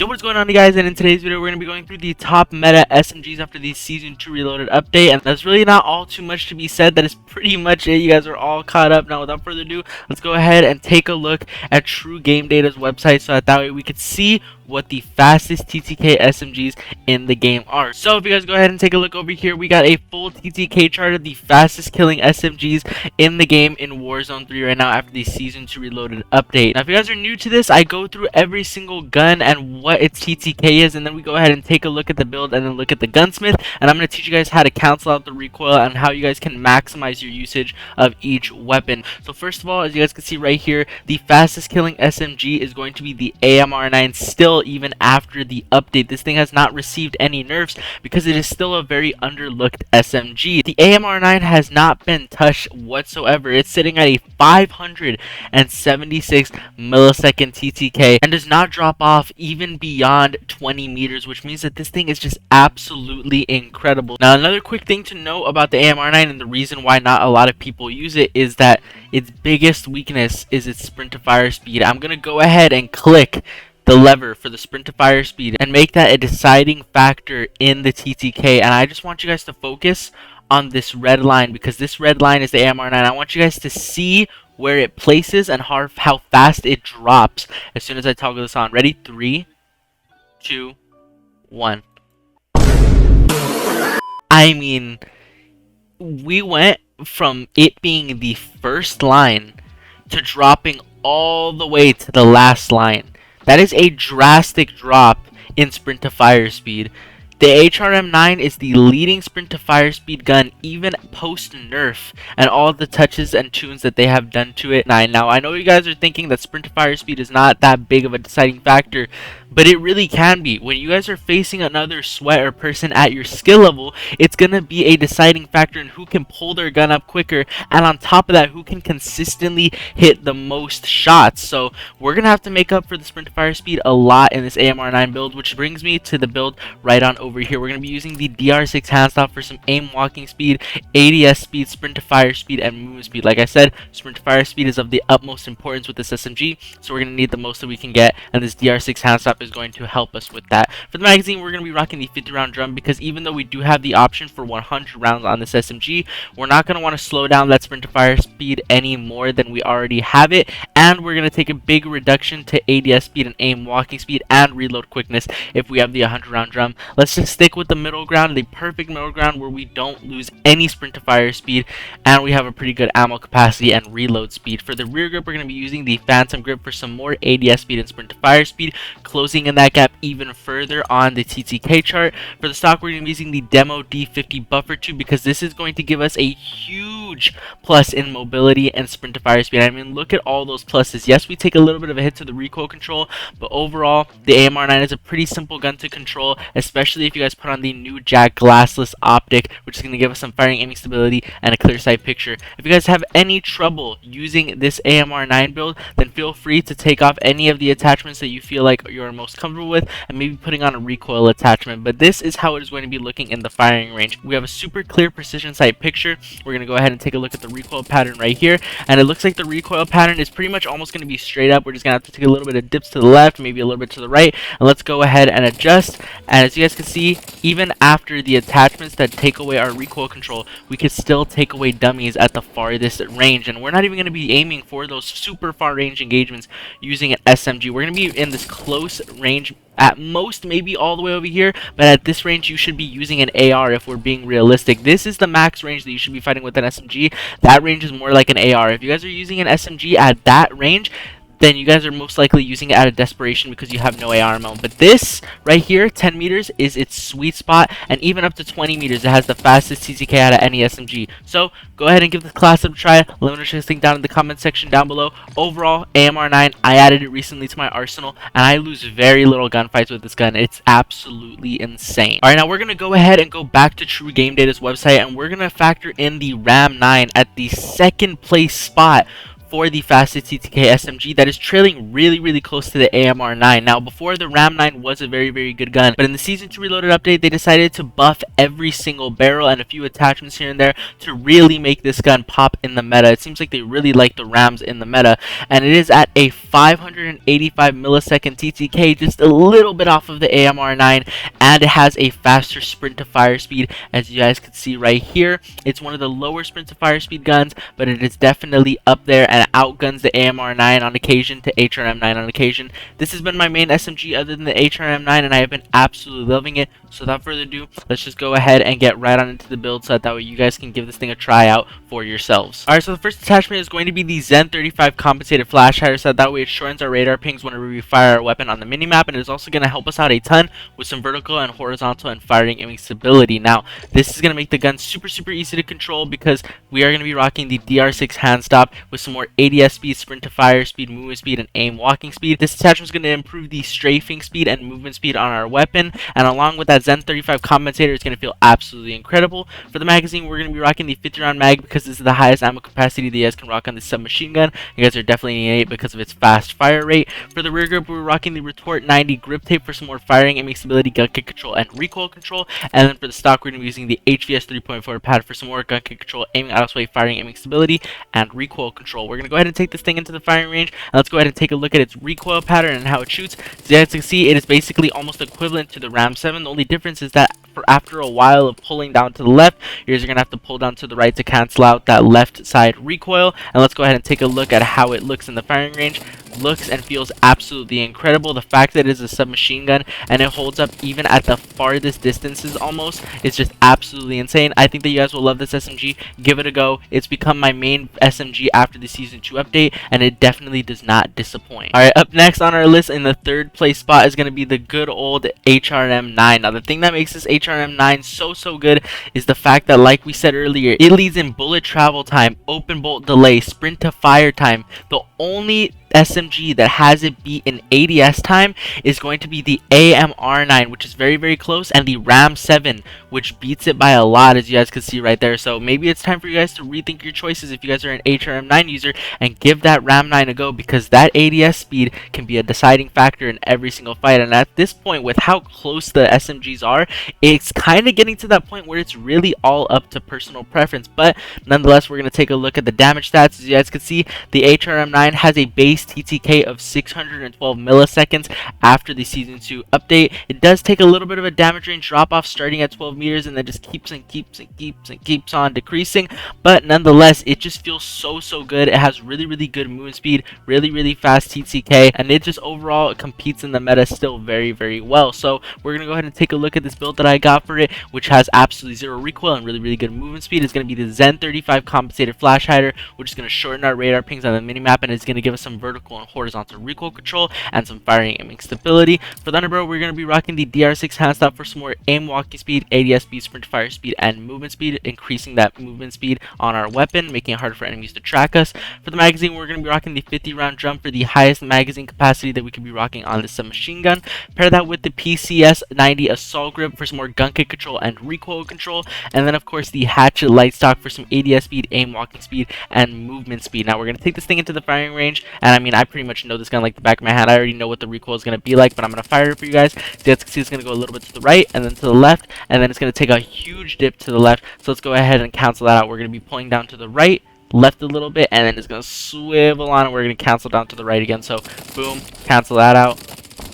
Yo, what's going on, you guys? And in today's video, we're going to be going through the top meta SMGs after the Season 2 Reloaded update. And there's really not all too much to be said. That is pretty much it. You guys are all caught up. Now, without further ado, let's go ahead and take a look at True Game Data's website so that way we could see what the fastest TTK SMGs in the game are. So if you guys go ahead and take a look over here, we got a full TTK chart of the fastest killing SMGs in the game in Warzone 3 right now after the Season 2 Reloaded update. Now if you guys are new to this, I go through every single gun and what its TTK is, and then we go ahead and take a look at the build and then look at the gunsmith, and I'm going to teach you guys how to cancel out the recoil and how you guys can maximize your usage of each weapon. So first of all, as you guys can see right here, the fastest killing SMG is going to be the AMR9 still, even after the update. This thing has not received any nerfs because it is still a very underlooked SMG. The AMR9 has not been touched whatsoever. It's sitting at a 576 millisecond TTK and does not drop off even beyond 20 meters, which means that this thing is just absolutely incredible. Now, another quick thing to know about the AMR9 and the reason why not a lot of people use it is that its biggest weakness is its sprint to fire speed. I'm gonna go ahead and click the lever for the sprint to fire speed and make that a deciding factor in the TTK, and I just want you guys to focus on this red line because this red line is the AMR9. I want you guys to see where it places and how fast it drops as soon as I toggle this on. Ready? 3, 2, 1. I mean, we went from it being the first line to dropping all the way to the last line. That is a drastic drop in sprint to fire speed. The HM9 is the leading sprint to fire speed gun even post nerf and all the touches and tunes that they have done to it. Now I know you guys are thinking that sprint to fire speed is not that big of a deciding factor, but it really can be. When you guys are facing another sweat or person at your skill level, it's gonna be a deciding factor in who can pull their gun up quicker, and on top of that, who can consistently hit the most shots. So we're gonna have to make up for the sprint to fire speed a lot in this AMR9 build, which brings me to the build right on over here. We're going to be using the DR6 handstop for some aim walking speed, ADS speed, sprint to fire speed, and movement speed. Like I said, sprint to fire speed is of the utmost importance with this SMG, so we're going to need the most that we can get, and this DR6 handstop is going to help us with that. For the magazine, we're going to be rocking the 50 round drum because even though we do have the option for 100 rounds on this SMG, we're not going to want to slow down that sprint to fire speed any more than we already have it, and we're going to take a big reduction to ADS speed and aim walking speed and reload quickness if we have the 100 round drum. Let's just stick with the middle ground, the perfect middle ground where we don't lose any sprint to fire speed and we have a pretty good ammo capacity and reload speed. For the rear grip, we're going to be using the phantom grip for some more ADS speed and sprint to fire speed, closing in that gap even further on the TTK chart. For the stock, we're going to be using the demo D50 buffer tube because this is going to give us a huge plus in mobility and sprint to fire speed. I mean, look at all those pluses. Yes, we take a little bit of a hit to the recoil control, but overall the AMR9 is a pretty simple gun to control, especially if you guys put on the new jack glassless optic, which is going to give us some firing aiming stability and a clear sight picture. If you guys have any trouble using this AMR9 build, then feel free to take off any of the attachments that you feel like you're most comfortable with and maybe putting on a recoil attachment, but this is how it is going to be looking in the firing range. We have a super clear precision sight picture. We're going to go ahead and take a look at the recoil pattern right here, and it looks like the recoil pattern is pretty much almost going to be straight up. We're just going to have to take a little bit of dips to the left, maybe a little bit to the right, and let's go ahead and adjust. And as you guys can see, even after the attachments that take away our recoil control, we could still take away dummies at the farthest range, and we're not even going to be aiming for those super far range engagements using an SMG. We're going to be in this close range, at most maybe all the way over here, but at this range you should be using an AR if we're being realistic. This is the max range that you should be fighting with an SMG. That range is more like an AR. If you guys are using an SMG at that range, then you guys are most likely using it out of desperation because you have no AR ammo. But this right here, 10 meters, is its sweet spot, and even up to 20 meters, it has the fastest TTK out of any SMG. So go ahead and give this class a try. Let me know what you guys think down in the comment section down below. Overall, AMR9, I added it recently to my arsenal, and I lose very little gunfights with this gun. It's absolutely insane. Alright, now we're going to go ahead and go back to True Game Data's website, and we're going to factor in the RAM 9 at the second place spot for the fastest TTK SMG that is trailing really close to the AMR9. Now, before, the Ram 9 was a very good gun, but in the Season 2 Reloaded update, they decided to buff every single barrel and a few attachments here and there to really make this gun pop in the meta. It seems like they really like the Rams in the meta, and it is at a 585 millisecond TTK, just a little bit off of the AMR9, and it has a faster sprint to fire speed, as you guys can see right here. It's one of the lower sprint to fire speed guns, but it is definitely up there and outguns the AMR9 on occasion to HM9 on occasion. This has been my main SMG other than the HM9, and I have been absolutely loving it. So without further ado, let's just go ahead and get right on into the build so that way you guys can give this thing a try out for yourselves. Alright, so the first attachment is going to be the Zen 35 compensated flash hider, so that way it shortens our radar pings whenever we fire our weapon on the minimap, and it is also going to help us out a ton with some vertical and horizontal and firing aiming stability. Now, this is going to make the gun super easy to control because we are going to be rocking the DR6 hand stop with some more ADS speed, sprint to fire speed, movement speed, and aim walking speed. This attachment is going to improve the strafing speed and movement speed on our weapon, and along with that Zen 35 compensator, it's going to feel absolutely incredible. For the magazine, we're going to be rocking the 50 round mag because this is the highest ammo capacity that you guys can rock on the submachine gun. You guys are definitely needing it because of its fast fire rate. For the rear grip, we're rocking the Retort 90 grip tape for some more firing, aiming stability, gun kick control, and recoil control. And then for the stock, we're going to be using the HVS 3.4 pad for some more gun kick control, aiming out of sway, firing, aiming stability, and recoil control. We're going to go ahead and take this thing into the firing range, and let's go ahead and take a look at its recoil pattern and how it shoots. So as you can see, it is basically almost equivalent to the Ram 7. The only difference is that after a while of pulling down to the left, you're going to have to pull down to the right to cancel out that left side recoil. And let's go ahead and take a look at how it looks in the firing range. Looks and feels absolutely incredible. The fact that it is a submachine gun and it holds up even at the farthest distances almost is just absolutely insane. I think that you guys will love this SMG. Give it a go. It's become my main SMG after the Season 2 update, and it definitely does not disappoint. Alright, up next on our list in the third place spot is going to be the good old HM9. Now, the thing that makes this HM9 so good is the fact that, like we said earlier, it leads in bullet travel time, open bolt delay, sprint to fire time. The only SMG that has it beat in ADS time is going to be the AMR9, which is very close, and the Ram 7, which beats it by a lot, as you guys can see right there. So maybe it's time for you guys to rethink your choices if you guys are an HM9 user and give that Ram 9 a go, because that ADS speed can be a deciding factor in every single fight. And at this point, with how close the SMGs are, it's kind of getting to that point where it's really all up to personal preference. But nonetheless, we're going to take a look at the damage stats. As you guys can see, the HM9 has a base TTK of 612 milliseconds after the Season 2 update. It does take a little bit of a damage range drop off starting at 12 meters and then just keeps on decreasing, but nonetheless, it just feels so good. It has really good movement speed, really fast TTK, and it just overall competes in the meta still very well. So we're gonna go ahead and take a look at this build that I got for it, which has absolutely zero recoil and really good movement speed. It's gonna be the Zen 35 compensated flash hider, which is gonna shorten our radar pings on the minimap, and it's gonna give us some vertical and horizontal recoil control and some firing aiming stability. For the underbarrel, we're going to be rocking the DR6 hand stop for some more aim walking speed, ADS speed, sprint fire speed, and movement speed, increasing that movement speed on our weapon, making it harder for enemies to track us. For the magazine, we're going to be rocking the 50 round drum for the highest magazine capacity that we could be rocking on the submachine gun. Pair that with the PCS 90 assault grip for some more gun kick control and recoil control, and then of course the hatchet light stock for some ADS speed, aim walking speed, and movement speed. Now we're going to take this thing into the firing range, and I mean, I pretty much know this gun like the back of my hand. I already know what the recoil is going to be like, but I'm going to fire it for you guys. So you guys can see it's going to go a little bit to the right and then to the left, and then it's going to take a huge dip to the left. So let's go ahead and cancel that out. We're going to be pulling down to the right, left a little bit, and then it's going to swivel on, and we're going to cancel down to the right again. So boom, cancel that out.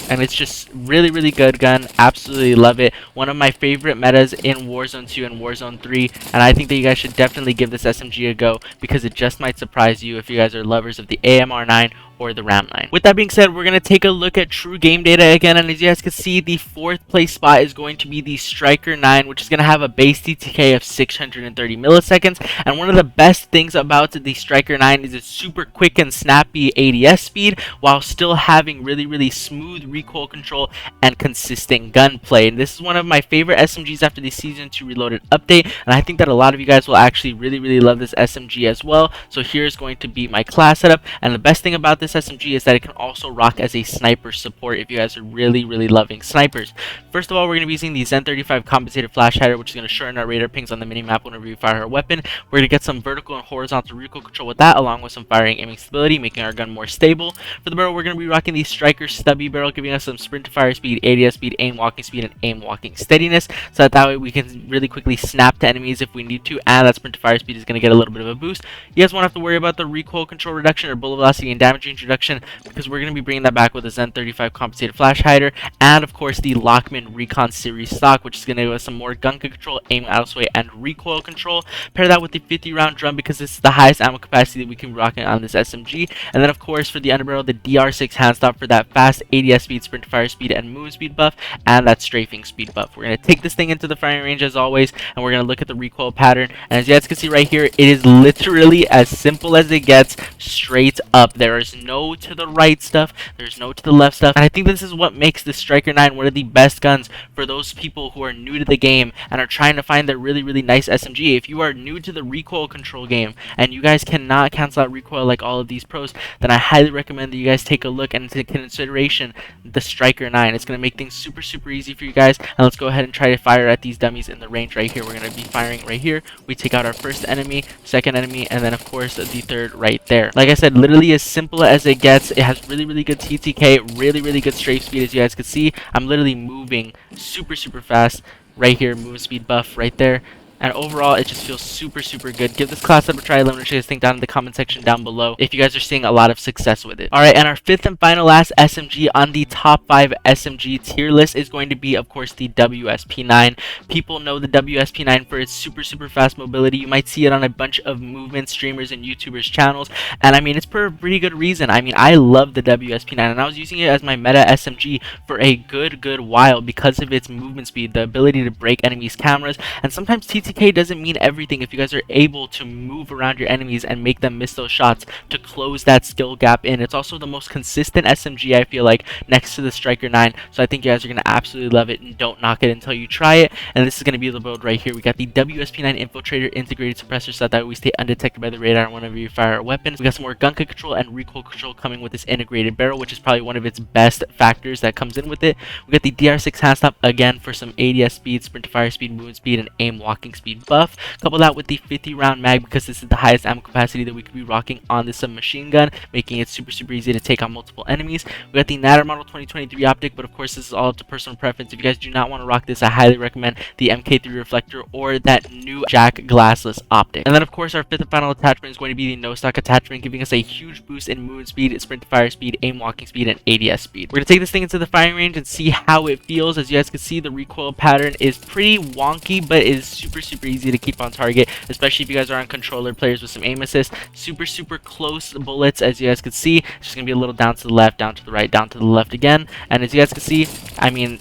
And it's just really good gun. Absolutely love it. One of my favorite metas in Warzone 2 and Warzone 3, and I think that you guys should definitely give this SMG a go because it just might surprise you if you guys are lovers of the AMR9 or the Ram 9. With that being said, we're going to take a look at true game data again, and as you guys can see, the fourth place spot is going to be the Striker 9, which is going to have a base TTK of 630 milliseconds, and one of the best things about the Striker 9 is its super quick and snappy ADS speed, while still having really smooth recoil control and consistent gunplay. And this is one of my favorite SMGs after the Season 2 Reloaded update, and I think that a lot of you guys will actually really love this SMG as well. So here's going to be my class setup, and the best thing about this this SMG is that it can also rock as a sniper support if you guys are really loving snipers. First of all, we're going to be using the Zen 35 compensated flash hider, which is going to shorten our radar pings on the minimap whenever we fire our weapon. We're going to get some vertical and horizontal recoil control with that, along with some firing aiming stability, making our gun more stable. For the barrel, we're going to be rocking the Striker stubby barrel, giving us some sprint to fire speed, ADS speed, aim walking speed, and aim walking steadiness, so that way we can really quickly snap to enemies if we need to, and that sprint to fire speed is going to get a little bit of a boost. You guys won't have to worry about the recoil control reduction or bullet velocity and damage range reduction, because we're going to be bringing that back with the Zen 35 compensated flash hider, and of course the Lockman Recon series stock, which is going to give us some more gun control, aim out of sway, and recoil control. Pair that with the 50 round drum, because this is the highest ammo capacity that we can be rocking on this SMG. And then of course for the underbarrel, the DR6 handstop for that fast ADS speed, sprint to fire speed, and movement speed buff, and that strafing speed buff. We're going to take this thing into the firing range as always, and we're going to look at the recoil pattern. And as you guys can see right here, it is literally as simple as it gets, straight up. There is no to the right stuff, there's no to the left stuff, and I think this is what makes the Striker 9 one of the best guns for those people who are new to the game and are trying to find their really nice SMG. If you are new to the recoil control game and you guys cannot cancel out recoil like all of these pros, then I highly recommend that you guys take a look and take consideration the Striker 9. It's going to make things super easy for you guys. And let's go ahead and try to fire at these dummies in the range right here. We're going to be firing right here. We take out our first enemy, second enemy, and then of course the third right there. Like I said, literally as simple as it gets. It has really good TTK, really good strafe speed. As you guys can see, I'm literally moving super fast right here. Movement speed buff right there. And overall, it just feels super good. Give this class up a try. Let me know what you guys think down in the comment section down below if you guys are seeing a lot of success with it. Alright, and our fifth and final last SMG on the top 5 SMG tier list is going to be, of course, the WSP9. People know the WSP9 for its super fast mobility. You might see it on a bunch of movement streamers and YouTubers channels, and I mean, it's for a pretty good reason. I mean, I love the WSP9, and I was using it as my meta SMG for a good while because of its movement speed, the ability to break enemies' cameras, and sometimes TTK doesn't mean everything if you guys are able to move around your enemies and make them miss those shots to close that skill gap in. It's also the most consistent SMG, I feel like, next to the Striker 9, so I think you guys are going to absolutely love it, and don't knock it until you try it. And this is going to be the build right here. We got the WSP9 Infiltrator integrated suppressor, so that we stay undetected by the radar whenever you fire our weapons. We got some more gun control and recoil control coming with this integrated barrel, which is probably one of its best factors that comes in with it. We got the DR6 handstop again for some ADS speed, sprint to fire speed, movement speed, and aim walking speed buff. Couple that with the 50 round mag, because this is the highest ammo capacity that we could be rocking on this submachine gun, making it super easy to take on multiple enemies. We got the Natter Model 2023 optic, but of course this is all up to personal preference. If you guys do not want to rock this, I highly recommend the MK3 reflector or that new Jack glassless optic. And then of course our fifth and final attachment is going to be the no stock attachment, giving us a huge boost in movement speed, sprint to fire speed, aim walking speed, and ADS speed. We're going to take this thing into the firing range and see how it feels. As you guys can see, the recoil pattern is pretty wonky, but is super easy to keep on target, especially if you guys are on controller players with some aim assist. Super close bullets. As you guys can see, it's just gonna be a little down to the left, down to the right, down to the left again. And as you guys can see, I mean,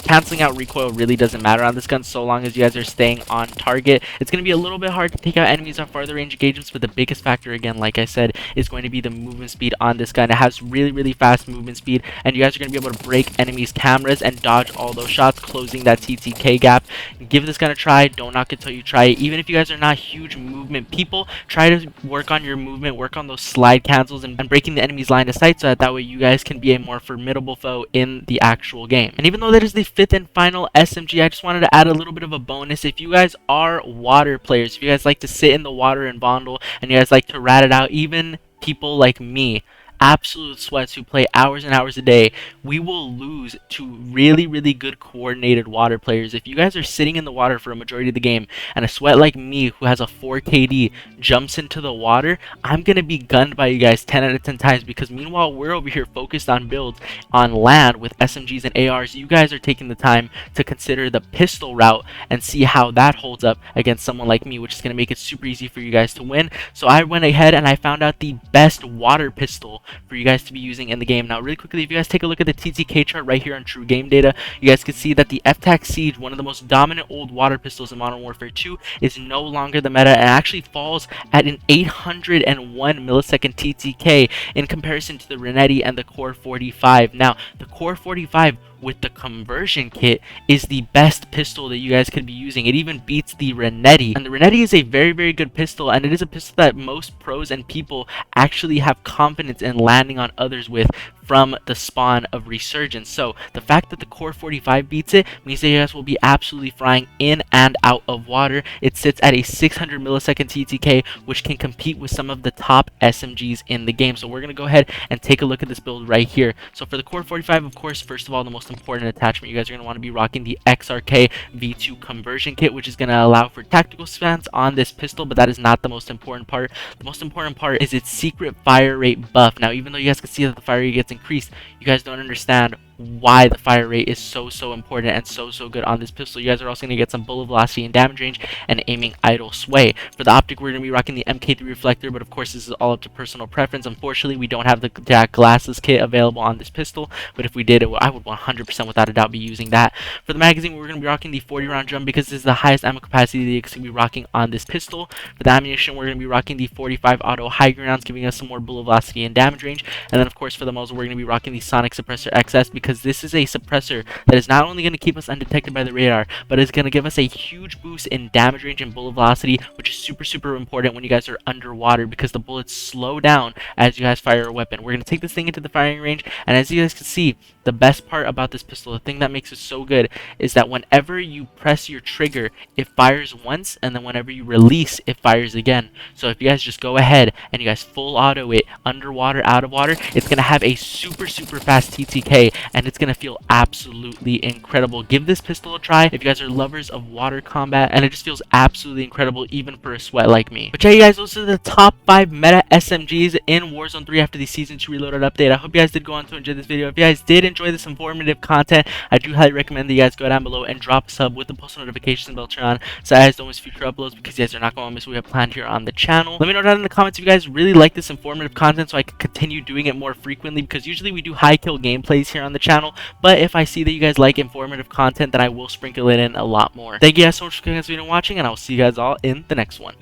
canceling out recoil really doesn't matter on this gun so long as you guys are staying on target. It's going to be a little bit hard to take out enemies on farther range engagements, but the biggest factor, again, like I said, is going to be the movement speed on this gun. It has really fast movement speed, and you guys are going to be able to break enemies' cameras and dodge all those shots, closing that TTK gap. Give this gun a try. Don't knock it till you try it. Even if you guys are not huge movement people, try to work on your movement, work on those slide cancels, and breaking the enemy's line of sight, so that way you guys can be a more formidable foe in the actual game. And even though that is the fifth and final SMG, I just wanted to add a little bit of a bonus. If you guys are water players, if you guys like to sit in the water and bondle, and you guys like to rat it out, even people like me, absolute sweats who play hours and hours a day, we will lose to really good coordinated water players. If you guys are sitting in the water for a majority of the game, and a sweat like me who has a 4 KD jumps into the water, I'm gonna be gunned by you guys 10 out of 10 times, because meanwhile we're over here focused on builds on land with SMGs and ARs. You guys are taking the time to consider the pistol route and see how that holds up against someone like me, which is gonna make it super easy for you guys to win. So I went ahead and I found out the best water pistol for you guys to be using in the game. Now really quickly, if you guys take a look at the TTK chart right here on True Game Data, you guys can see that the FTAC Siege, one of the most dominant old water pistols in Modern Warfare 2, is no longer the meta and actually falls at an 801 millisecond TTK in comparison to the Renetti and the Core 45. Now the Core 45 with the conversion kit is the best pistol that you guys could be using. It even beats the Renetti, and the Renetti is a very good pistol, and it is a pistol that most pros and people actually have confidence in then landing on others with from the spawn of Resurgence. So the fact that the Core 45 beats it means that you guys will be absolutely flying in and out of water. It sits at a 600 millisecond TTK, which can compete with some of the top SMGs in the game. So we're going to go ahead and take a look at this build right here. So for the Core 45, of course, first of all, the most important attachment, you guys are going to want to be rocking the XRK V2 conversion kit, which is going to allow for tactical stance on this pistol, but that is not the most important part. The most important part is its secret fire rate buff. Now, even though you guys can see that the fire rate gets increased, you guys don't understand why the fire rate is so important and so good on this pistol. You guys are also going to get some bullet velocity and damage range and aiming idle sway. For the optic, we're going to be rocking the MK3 reflector, but of course this is all up to personal preference. Unfortunately, we don't have the Jack glasses kit available on this pistol, but if we did, I would 100% without a doubt be using that. For the magazine, we're going to be rocking the 40 round drum because this is the highest ammo capacity that you can be rocking on this pistol. For the ammunition, we're going to be rocking the 45 auto high grade rounds, giving us some more bullet velocity and damage range. And then of course for the muzzle, we're going to be rocking the Sonic Suppressor XS because this is a suppressor that is not only going to keep us undetected by the radar, but is going to give us a huge boost in damage range and bullet velocity, which is super important when you guys are underwater because the bullets slow down as you guys fire a weapon. We're going to take this thing into the firing range, and as you guys can see, the best part about this pistol, the thing that makes it so good, is that whenever you press your trigger, it fires once, and then whenever you release, it fires again. So if you guys just go ahead and you guys full auto it underwater, out of water, it's going to have a super fast TTK, and it's going to feel absolutely incredible. Give this pistol a try if you guys are lovers of water combat, and it just feels absolutely incredible even for a sweat like me. But yeah, you guys, those are the top 5 meta SMGs in Warzone 3 after the Season 2 Reloaded update. I hope you guys did go on to enjoy this video. If you guys did enjoy this informative content, I do highly recommend that you guys go down below and drop a sub with the post notification bell turned on so you guys don't miss future uploads, because you guys are not going to miss what we have planned here on the channel. Let me know down in the comments if you guys really like this informative content so I can continue doing it more frequently, because usually we do high kill gameplays here on the channel, but if I see that you guys like informative content, then I will sprinkle it in a lot more. Thank you guys so much for clicking this video and watching, and I will see you guys all in the next one.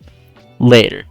Later.